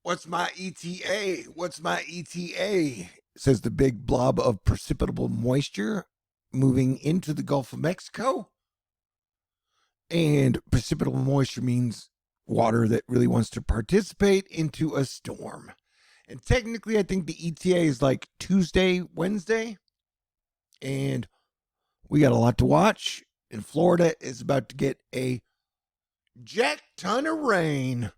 What's my ETA? What's my ETA? Says the big blob of precipitable moisture moving into the Gulf of Mexico. And precipitable moisture means water that really wants to participate into a storm. And technically, I think the ETA is like Tuesday, Wednesday. And we got a lot to watch. And Florida is about to get a jack ton of rain.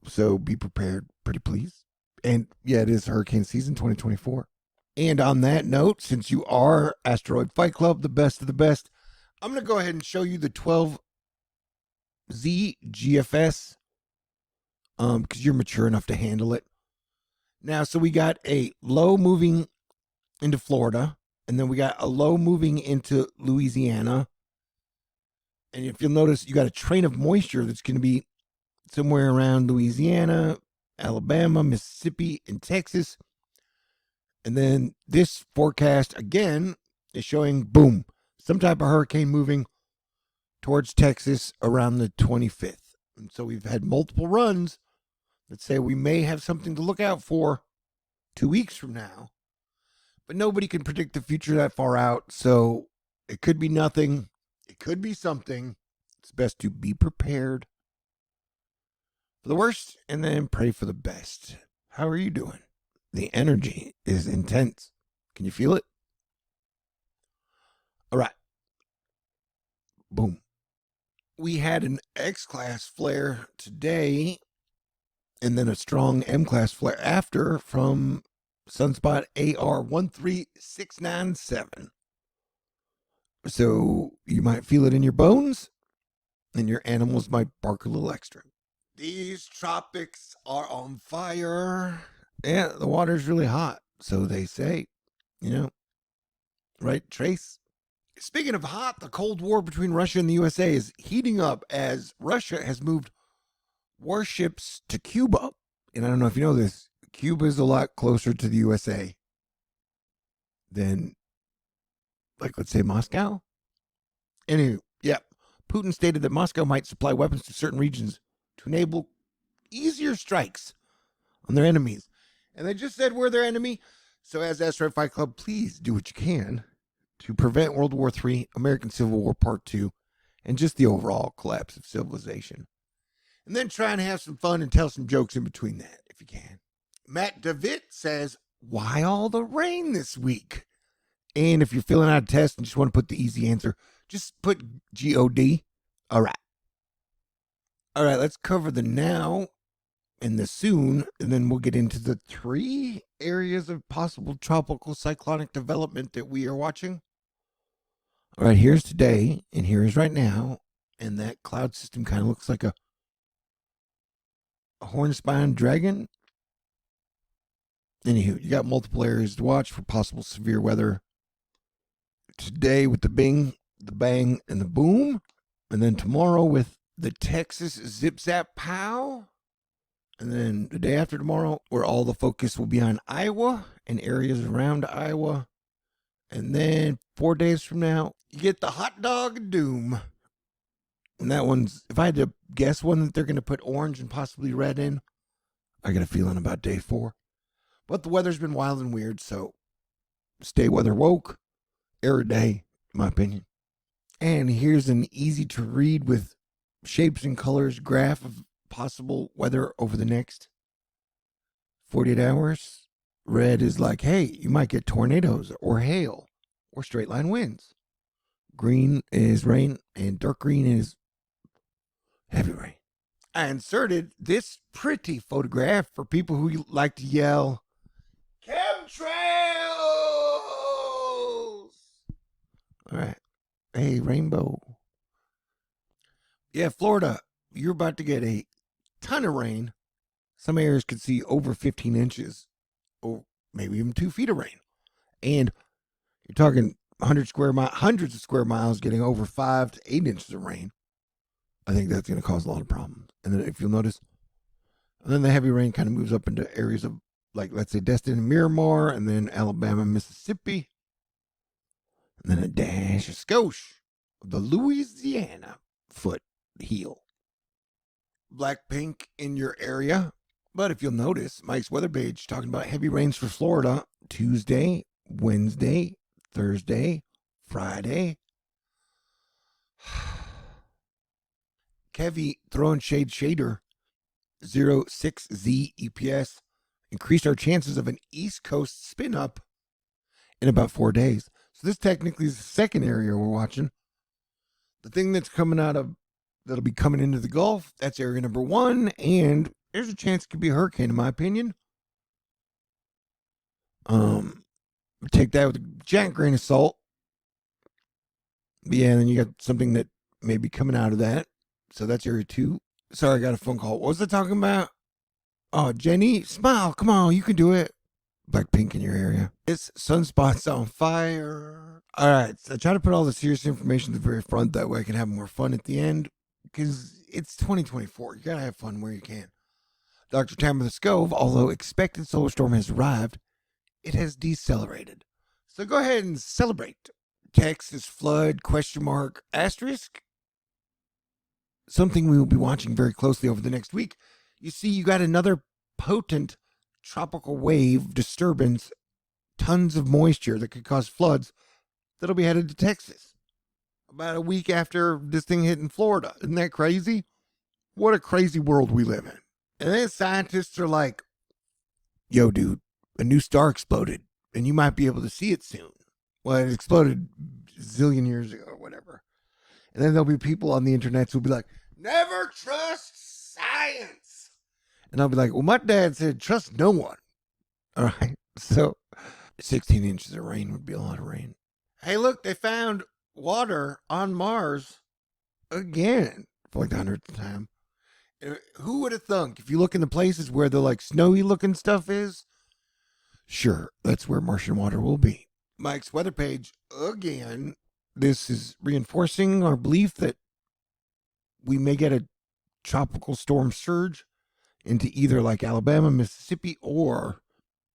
So be prepared, pretty please. And yeah, it is hurricane season 2024. And on that note, since you are Asteroid Fight Club, the best of the best, I'm going to go ahead and show you the 12Z GFS because you're mature enough to handle it. Now, so we got a low moving into Florida, and then we got a low moving into Louisiana. And if you'll notice, you got a train of moisture that's going to be somewhere around Louisiana, Alabama, Mississippi, and Texas. And then this forecast again is showing, boom, some type of hurricane moving towards Texas around the 25th. And so we've had multiple runs that say we may have something to look out for 2 weeks from now. But nobody can predict the future that far out. So it could be nothing. It could be something. It's best to be prepared for the worst and then pray for the best. How are you doing? The energy is intense. Can you feel it? All right. Boom. We had an X-class flare today and then a strong M-class flare after from Sunspot AR13697. So you might feel it in your bones and your animals might bark a little extra. These tropics are on fire. Yeah, the water's really hot, so they say. You know, right, Trace? Speaking of hot, the Cold War between Russia and the USA is heating up as Russia has moved warships to Cuba. And I don't know if you know this, Cuba is a lot closer to the USA than, like, let's say Moscow. Anyway, yeah, Putin stated that Moscow might supply weapons to certain regions to enable easier strikes on their enemies. And they just said we're their enemy. So as Asteroid Fight Club, please do what you can to prevent World War III, American Civil War Part 2, and just the overall collapse of civilization. And then try and have some fun and tell some jokes in between that, if you can. Matt DeVitt says, why all the rain this week? And if you're filling out a test and just want to put the easy answer, just put G-O-D. All right. All right, let's cover the now and the soon, and then we'll get into the 3 areas of possible tropical cyclonic development that we are watching. All right, here's today, and here's right now, and that cloud system kind of looks like a horn-spined dragon. Anywho, you got multiple areas to watch for possible severe weather today with the bing, the bang, and the boom, and then tomorrow with the Texas zip zap pow. And then the day after tomorrow, where all the focus will be on Iowa and areas around Iowa. And then 4 days from now, you get the hot dog of doom. And that one's, if I had to guess one that they're going to put orange and possibly red in, I got a feeling about day 4. But the weather's been wild and weird, so stay weather woke every day, in my opinion. And here's an easy to read with shapes and colors graph of possible weather over the next 48 hours. Red is like, hey, you might get tornadoes or hail or straight line winds. Green is rain, and dark green is heavy rain. I inserted this pretty photograph for people who like to yell, chemtrails! All right. Hey, rainbow. Yeah, Florida, you're about to get a ton of rain. Some areas could see over 15 inches or maybe even 2 feet of rain. And you're talking hundreds of square miles getting over 5 to 8 inches of rain. I think that's going to cause a lot of problems. And then if you'll notice, and then the heavy rain kind of moves up into areas of, like, let's say Destin and Miramar, and then Alabama, Mississippi, and then a dash of skosh of the Louisiana foot heel. Black pink in your area, But if you'll notice, Mike's weather page talking about heavy rains for Florida Tuesday, Wednesday, Thursday, Friday. Kevy throwing shade shader 06Z EPS increased our chances of an East Coast spin up in about 4 days. So this technically is the second area we're watching. The thing that's coming out of that'll be coming into the Gulf, that's area number 1, and there's a chance it could be a hurricane in my opinion. Take that with a giant grain of salt. Yeah, and then you got something that may be coming out of that. So that's area 2. Sorry, I got a phone call. What was I talking about? Oh, Jenny, smile. Come on, you can do it. Blackpink in your area. This sunspot's on fire. All right, so I try to put all the serious information at the very front. That way I can have more fun at the end. Because it's 2024. You got to have fun where you can. Dr. Time of the Scove, although expected solar storm has arrived, it has decelerated. So go ahead and celebrate. Texas flood, question mark, asterisk. Something we will be watching very closely over the next week. You see, you got another potent tropical wave disturbance, tons of moisture that could cause floods that'll be headed to Texas about a week after this thing hit in Florida. Isn't that crazy? What a crazy world we live in. And then scientists are like, yo, dude, a new star exploded and you might be able to see it soon. Well, it exploded a zillion years ago or whatever. And then there'll be people on the internet who'll be like, never trust science. And I'll be like, well, my dad said, trust no one. All right. So 16 inches of rain would be a lot of rain. Hey, look, they found water on Mars again for like the 100th time. Who would have thunk if you look in the places where the like snowy looking stuff is? Sure, that's where Martian water will be. Mike's weather page again. This is reinforcing our belief that we may get a tropical storm surge into either like Alabama, Mississippi, or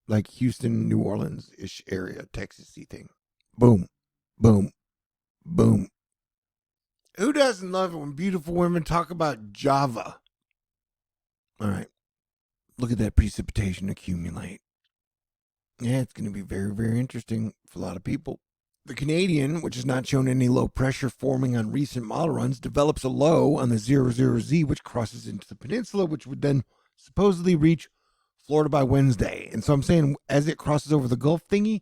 like Houston, New Orleans-ish area, Texas-y thing. Boom, boom, boom. Who doesn't love it when beautiful women talk about Java? All right, look at that precipitation accumulate. Yeah, it's going to be very, very interesting for a lot of people. The Canadian, which has not shown any low pressure forming on recent model runs, develops a low on the 00Z, which crosses into the peninsula, which would then supposedly reach Florida by Wednesday. And so I'm saying as it crosses over the Gulf thingy,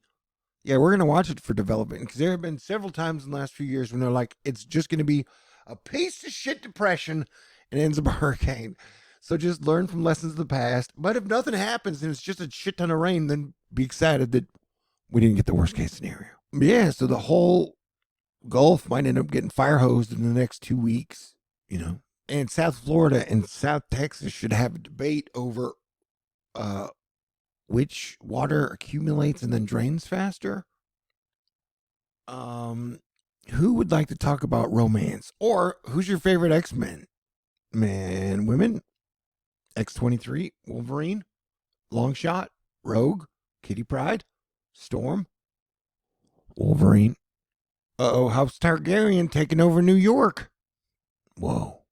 yeah, we're going to watch it for development because there have been several times in the last few years when they're like, it's just going to be a piece of shit depression and ends up a hurricane. So just learn from lessons of the past. But if nothing happens and it's just a shit ton of rain, then be excited that we didn't get the worst case scenario. Yeah, so the whole Gulf might end up getting fire hosed in the next 2 weeks, you know. And South Florida and South Texas should have a debate over which water accumulates and then drains faster. Who would like to talk about romance? Or who's your favorite X-Men? Man, women? X-23, Wolverine, Longshot, Rogue, Kitty Pryde, Storm, Wolverine. Uh-oh, House Targaryen taking over New York. Whoa.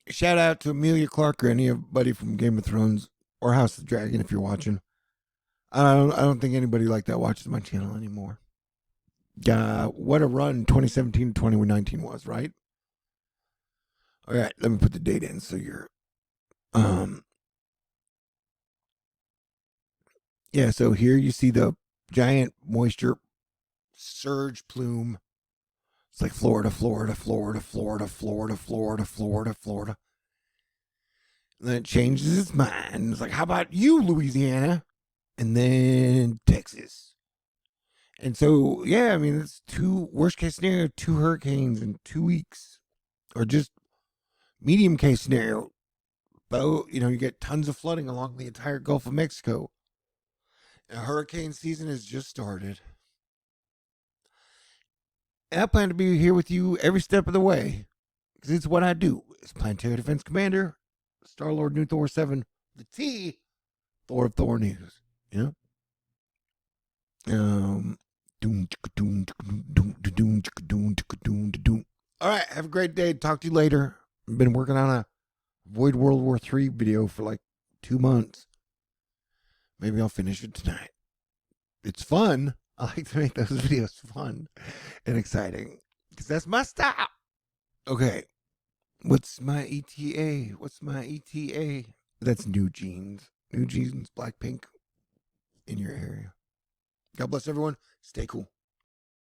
Shout out to Emilia Clarke or anybody from Game of Thrones or House of the Dragon if you're watching. I don't think anybody like that watches my channel anymore. What a run 2017 to 2019 was, right? All right, let me put the date in so you're yeah, so here you see the giant moisture surge plume. It's like Florida, Florida, Florida, Florida, Florida, Florida, Florida, Florida. And then it changes its mind. It's like, how about you, Louisiana? And then Texas. And so, yeah, I mean, it's worst case scenario, 2 hurricanes in 2 weeks. Or just medium case scenario. But, you get tons of flooding along the entire Gulf of Mexico. And hurricane season has just started. And I plan to be here with you every step of the way. Because it's what I do. As Planetary Defense Commander, Star-Lord New Thor 7, the T, Thor of THORnews. Yeah. All right, have a great day. Talk to you later. I've been working on a Avoid World War III video for like 2 months. Maybe I'll finish it tonight. It's fun. I like to make those videos fun and exciting because that's my style. Okay. What's my ETA? What's my ETA? That's New Jeans. New Jeans, Blackpink in your area. God bless everyone. Stay cool.